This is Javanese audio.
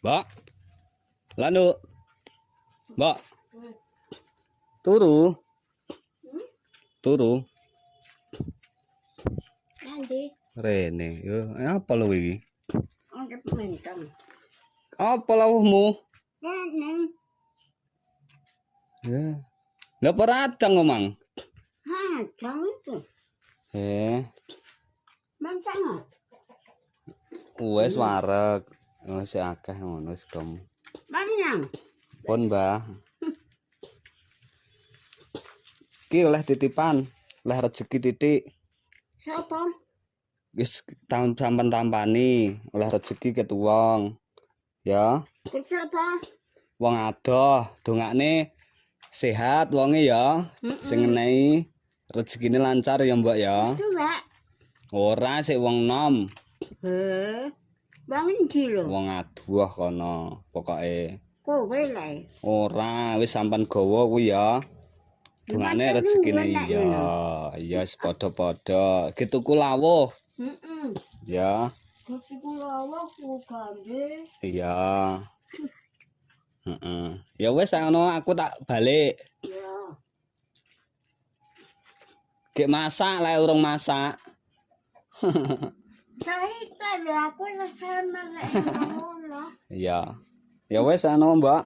Mbak. Lanu. Mbak. Turu. Turu. Nanti. Rene, yo apa lo iki? Anggap mentong. Apa lawuhmu? Neneng. Ya. Lah peradang omang. Jam itu. Masa nggak? Wes wareg. Wis akeh ngono wis kom. Mana? Pun, Mbah. Ki oleh titipan, oleh rezeki titik. Siapa? Wis tahun sampean tampani, oleh rezeki ket wong. Ya, Siapa? wong adoh, dongakne sehat wonge ya. Sing ngenehi rezekine lancar ya, Mbak ya. Itu Mbak. Ora sik wong nom, Bangun kilo. wong adoh kono. Pokoke Kowe lah. ora wis sampean gawa kuwi ya. Dongane rezekine iya. Iya padha-padha. Ki tuku lawuh. Ya. Tuku lawuh ku gambe. Iya. Ya wis ngono aku tak balik. Ya. Gek masak lek urung masak. Saya lho aku lah sama lek ngono. Iya. Ya wis ngono, Mbak.